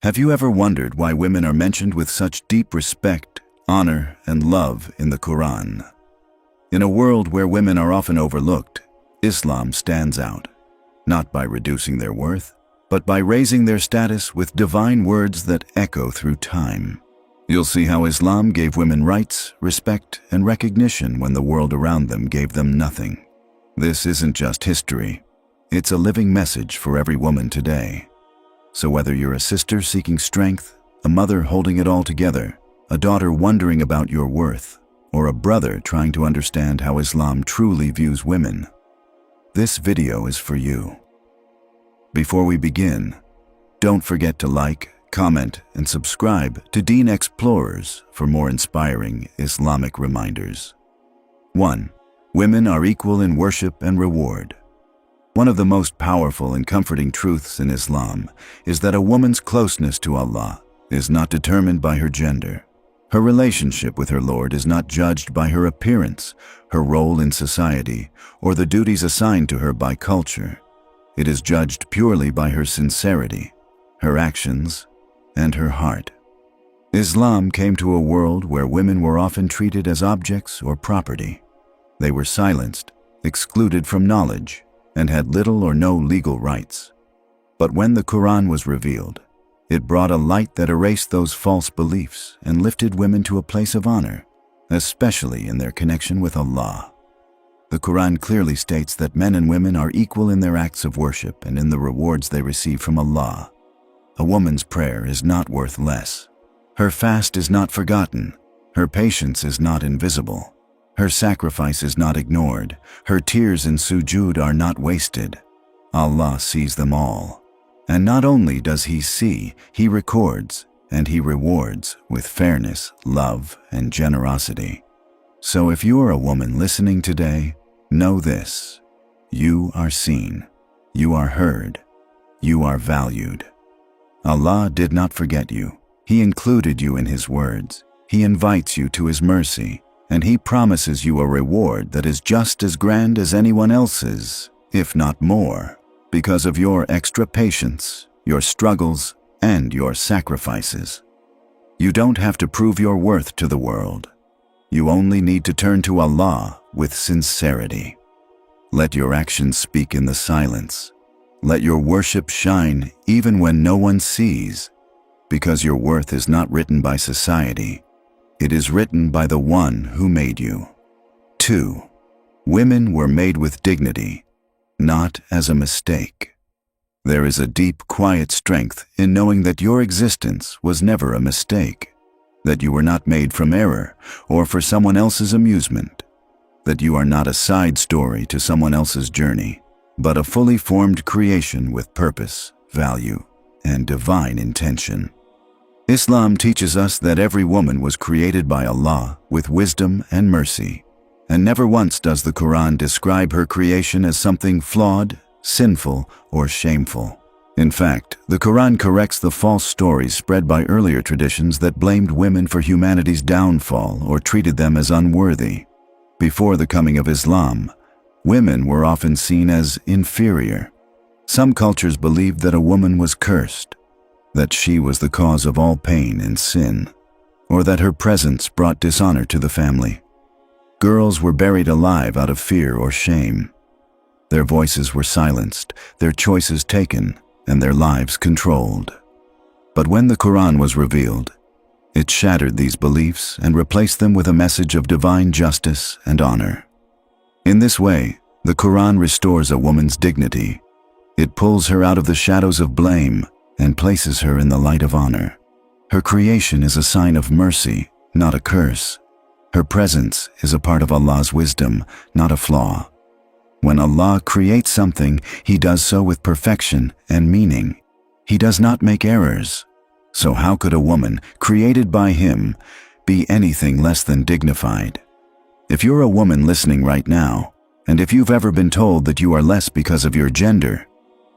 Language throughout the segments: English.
Have you ever wondered why women are mentioned with such deep respect, honor, and love in the Quran? In a world where women are often overlooked, Islam stands out, not by reducing their worth, but by raising their status with divine words that echo through time. You'll see how Islam gave women rights, respect, and recognition when the world around them gave them nothing. This isn't just history. It's a living message for every woman today. So whether you're a sister seeking strength, a mother holding it all together, a daughter wondering about your worth, or a brother trying to understand how Islam truly views women, this video is for you. Before we begin, don't forget to like, comment, and subscribe to Deen Explorers for more inspiring Islamic reminders. 1. Women are equal in worship and reward. One of the most powerful and comforting truths in Islam is that a woman's closeness to Allah is not determined by her gender. Her relationship with her Lord is not judged by her appearance, her role in society, or the duties assigned to her by culture. It is judged purely by her sincerity, her actions, and her heart. Islam came to a world where women were often treated as objects or property. They were silenced, excluded from knowledge, and had little or no legal rights. But when the Quran was revealed, it brought a light that erased those false beliefs and lifted women to a place of honor, especially in their connection with Allah. The Quran clearly states that men and women are equal in their acts of worship and in the rewards they receive from Allah. A woman's prayer is not worth less. Her fast is not forgotten. Her patience is not invisible. Her sacrifice is not ignored. Her tears in sujood are not wasted. Allah sees them all. And not only does He see, He records, and He rewards with fairness, love, and generosity. So if you are a woman listening today, know this: you are seen, you are heard, you are valued. Allah did not forget you. He included you in His words. He invites you to His mercy, and He promises you a reward that is just as grand as anyone else's, if not more, because of your extra patience, your struggles, and your sacrifices. You don't have to prove your worth to the world. You only need to turn to Allah with sincerity. Let your actions speak in the silence. Let your worship shine even when no one sees, because your worth is not written by society. It is written by the One who made you. 2. Women were made with dignity, not as a mistake. There is a deep, quiet strength in knowing that your existence was never a mistake, that you were not made from error or for someone else's amusement, that you are not a side story to someone else's journey, but a fully formed creation with purpose, value, and divine intention. Islam teaches us that every woman was created by Allah with wisdom and mercy, and never once does the Quran describe her creation as something flawed, sinful, or shameful. In fact, the Quran corrects the false stories spread by earlier traditions that blamed women for humanity's downfall or treated them as unworthy. Before the coming of Islam, women were often seen as inferior. Some cultures believed that a woman was cursed, that she was the cause of all pain and sin, or that her presence brought dishonor to the family. Girls were buried alive out of fear or shame. Their voices were silenced, their choices taken, and their lives controlled. But when the Quran was revealed, it shattered these beliefs and replaced them with a message of divine justice and honor. In this way, the Quran restores a woman's dignity. It pulls her out of the shadows of blame and places her in the light of honor. Her creation is a sign of mercy, not a curse. Her presence is a part of Allah's wisdom, not a flaw. When Allah creates something, He does so with perfection and meaning. He does not make errors. So how could a woman, created by Him, be anything less than dignified? If you're a woman listening right now, and if you've ever been told that you are less because of your gender,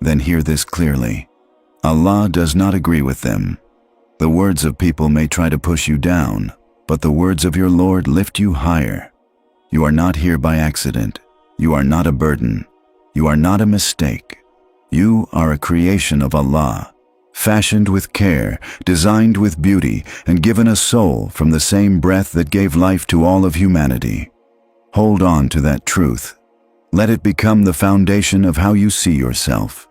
then hear this clearly. Allah does not agree with them. The words of people may try to push you down, but the words of your Lord lift you higher. You are not here by accident. You are not a burden. You are not a mistake. You are a creation of Allah, fashioned with care, designed with beauty, and given a soul from the same breath that gave life to all of humanity. Hold on to that truth. Let it become the foundation of how you see yourself.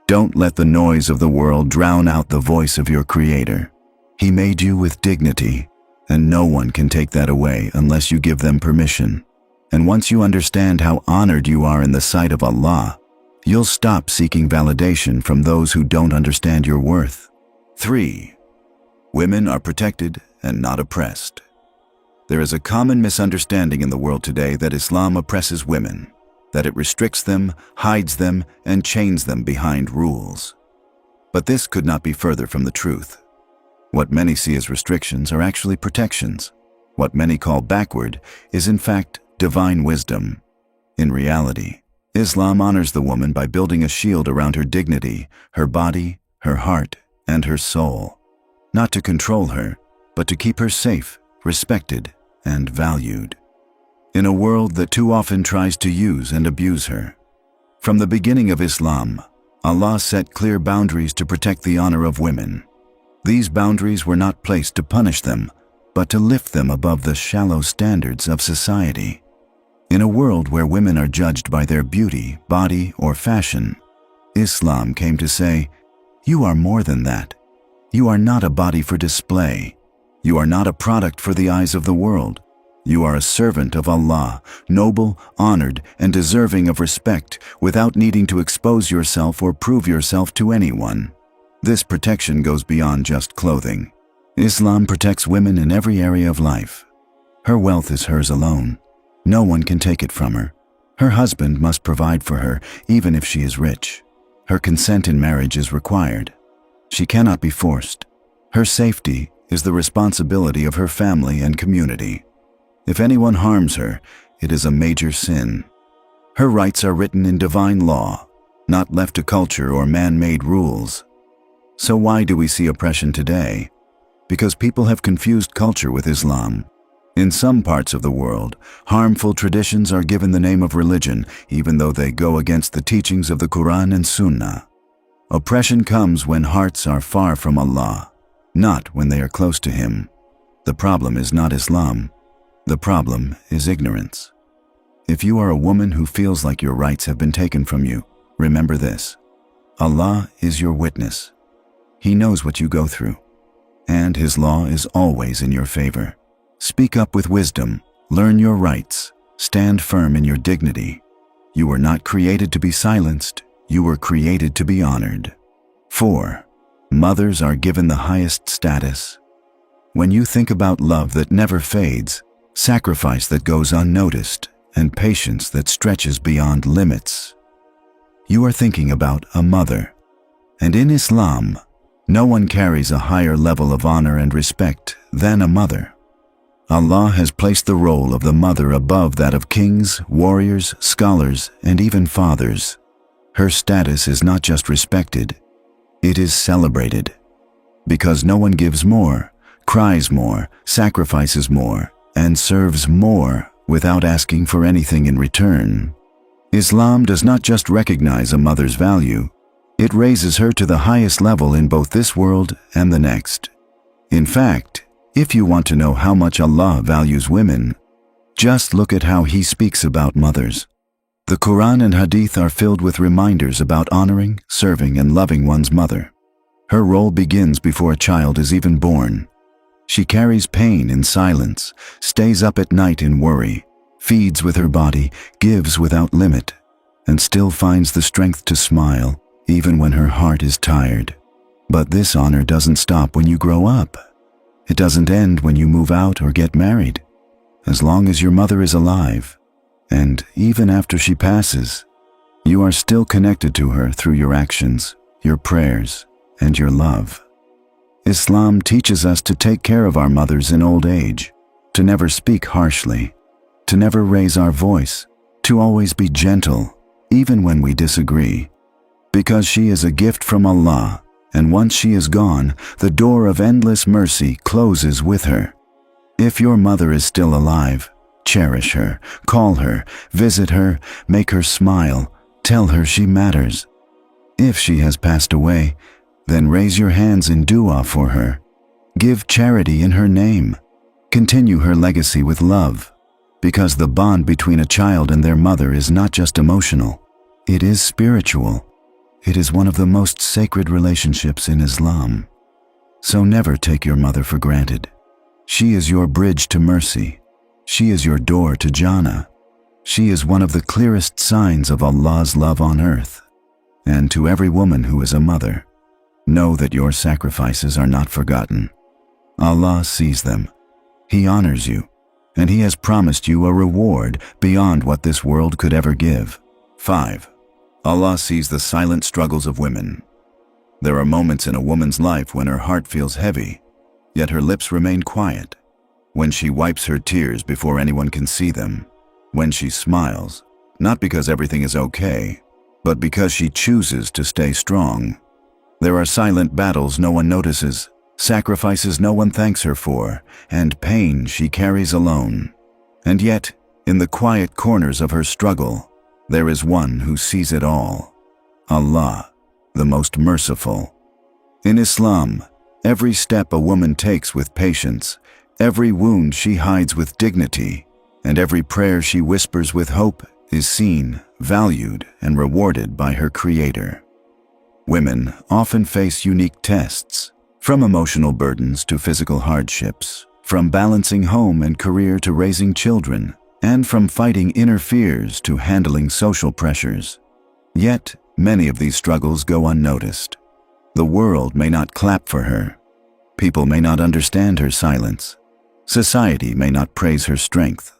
Don't let the noise of the world drown out the voice of your Creator. He made you with dignity, and no one can take that away unless you give them permission. And once you understand how honored you are in the sight of Allah, you'll stop seeking validation from those who don't understand your worth. 3. Women are protected and not oppressed. There is a common misunderstanding in the world today that Islam oppresses women, that it restricts them, hides them, and chains them behind rules. But this could not be further from the truth. What many see as restrictions are actually protections. What many call backward is in fact divine wisdom. In reality, Islam honors the woman by building a shield around her dignity, her body, her heart, and her soul. Not to control her, but to keep her safe, respected, and valued. In a world that too often tries to use and abuse her. From the beginning of Islam, Allah set clear boundaries to protect the honor of women. These boundaries were not placed to punish them, but to lift them above the shallow standards of society. In a world where women are judged by their beauty, body, or fashion, Islam came to say, "You are more than that. You are not a body for display. You are not a product for the eyes of the world. You are a servant of Allah, noble, honored, and deserving of respect, without needing to expose yourself or prove yourself to anyone." This protection goes beyond just clothing. Islam protects women in every area of life. Her wealth is hers alone. No one can take it from her. Her husband must provide for her, even if she is rich. Her consent in marriage is required. She cannot be forced. Her safety is the responsibility of her family and community. If anyone harms her, it is a major sin. Her rights are written in divine law, not left to culture or man-made rules. So why do we see oppression today? Because people have confused culture with Islam. In some parts of the world, harmful traditions are given the name of religion, even though they go against the teachings of the Quran and Sunnah. Oppression comes when hearts are far from Allah, not when they are close to Him. The problem is not Islam. The problem is ignorance. If you are a woman who feels like your rights have been taken from you, remember this: Allah is your witness. He knows what you go through, and His law is always in your favor. Speak up with wisdom, learn your rights, stand firm in your dignity. You were not created to be silenced, you were created to be honored. 4. Mothers are given the highest status. When you think about love that never fades, sacrifice that goes unnoticed, and patience that stretches beyond limits, you are thinking about a mother. And in Islam, no one carries a higher level of honor and respect than a mother. Allah has placed the role of the mother above that of kings, warriors, scholars, and even fathers. Her status is not just respected, it is celebrated. Because no one gives more, cries more, sacrifices more, and serves more without asking for anything in return. Islam does not just recognize a mother's value, it raises her to the highest level in both this world and the next. In fact, if you want to know how much Allah values women, just look at how He speaks about mothers. The Quran and Hadith are filled with reminders about honoring, serving, and loving one's mother. Her role begins before a child is even born. She carries pain in silence, stays up at night in worry, feeds with her body, gives without limit, and still finds the strength to smile, even when her heart is tired. But this honor doesn't stop when you grow up. It doesn't end when you move out or get married. As long as your mother is alive, and even after she passes, you are still connected to her through your actions, your prayers, and your love. Islam teaches us to take care of our mothers in old age, to never speak harshly, to never raise our voice, to always be gentle, even when we disagree. Because she is a gift from Allah, and once she is gone, the door of endless mercy closes with her. If your mother is still alive, cherish her, call her, visit her, make her smile, tell her she matters. If she has passed away, Then raise your hands in dua for her. Give charity in her name. Continue her legacy with love, because the bond between a child and their mother is not just emotional, it is spiritual. It is one of the most sacred relationships in Islam. So never take your mother for granted. She is your bridge to mercy. She is your door to Jannah. She is one of the clearest signs of Allah's love on earth. And to every woman who is a mother, know that your sacrifices are not forgotten. Allah sees them. He honors you, and He has promised you a reward beyond what this world could ever give. 5. Allah sees the silent struggles of women. There are moments in a woman's life when her heart feels heavy, yet her lips remain quiet. When she wipes her tears before anyone can see them. When she smiles, not because everything is okay, but because she chooses to stay strong. There are silent battles no one notices, sacrifices no one thanks her for, and pain she carries alone. And yet, in the quiet corners of her struggle, there is one who sees it all. Allah, the most merciful. In Islam, every step a woman takes with patience, every wound she hides with dignity, and every prayer she whispers with hope is seen, valued, and rewarded by her Creator. Women often face unique tests, from emotional burdens to physical hardships, from balancing home and career to raising children, and from fighting inner fears to handling social pressures. Yet, many of these struggles go unnoticed. The world may not clap for her. People may not understand her silence. Society may not praise her strength.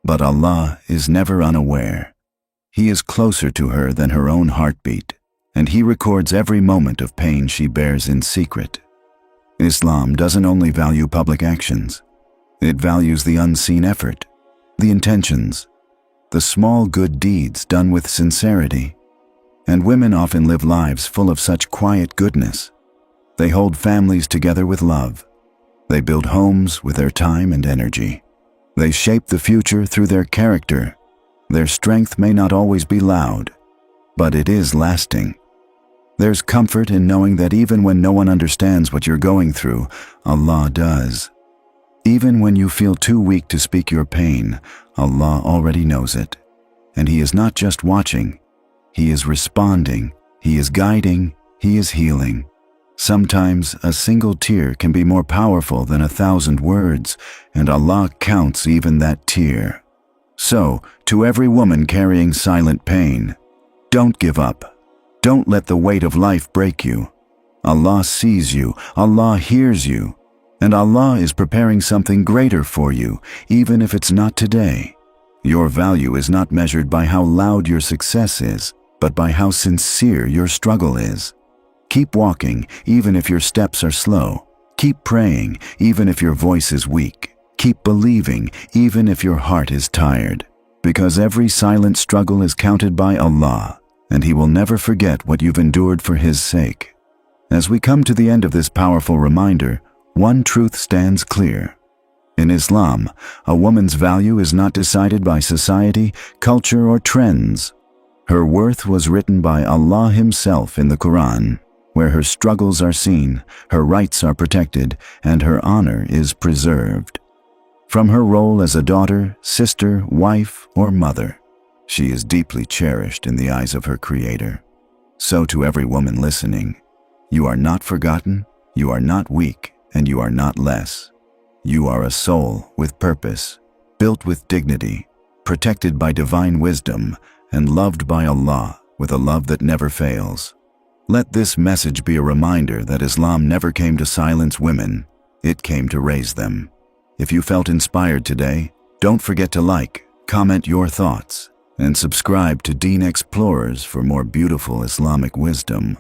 But Allah is never unaware. He is closer to her than her own heartbeat, and He records every moment of pain she bears in secret. Islam doesn't only value public actions. It values the unseen effort, the intentions, the small good deeds done with sincerity. And women often live lives full of such quiet goodness. They hold families together with love. They build homes with their time and energy. They shape the future through their character. Their strength may not always be loud, but it is lasting. There's comfort in knowing that even when no one understands what you're going through, Allah does. Even when you feel too weak to speak your pain, Allah already knows it. And He is not just watching. He is responding. He is guiding. He is healing. Sometimes a single tear can be more powerful than 1,000 words, and Allah counts even that tear. So, to every woman carrying silent pain, don't give up. Don't let the weight of life break you. Allah sees you, Allah hears you, and Allah is preparing something greater for you, even if it's not today. Your value is not measured by how loud your success is, but by how sincere your struggle is. Keep walking, even if your steps are slow. Keep praying, even if your voice is weak. Keep believing, even if your heart is tired. Because every silent struggle is counted by Allah, and He will never forget what you've endured for His sake. As we come to the end of this powerful reminder, one truth stands clear. In Islam, a woman's value is not decided by society, culture, or trends. Her worth was written by Allah Himself in the Quran, where her struggles are seen, her rights are protected, and her honor is preserved. From her role as a daughter, sister, wife, or mother, she is deeply cherished in the eyes of her Creator. So to every woman listening, you are not forgotten, you are not weak, and you are not less. You are a soul with purpose, built with dignity, protected by divine wisdom, and loved by Allah with a love that never fails. Let this message be a reminder that Islam never came to silence women, it came to raise them. If you felt inspired today, don't forget to like, comment your thoughts, and subscribe to Deen Explorers for more beautiful Islamic wisdom.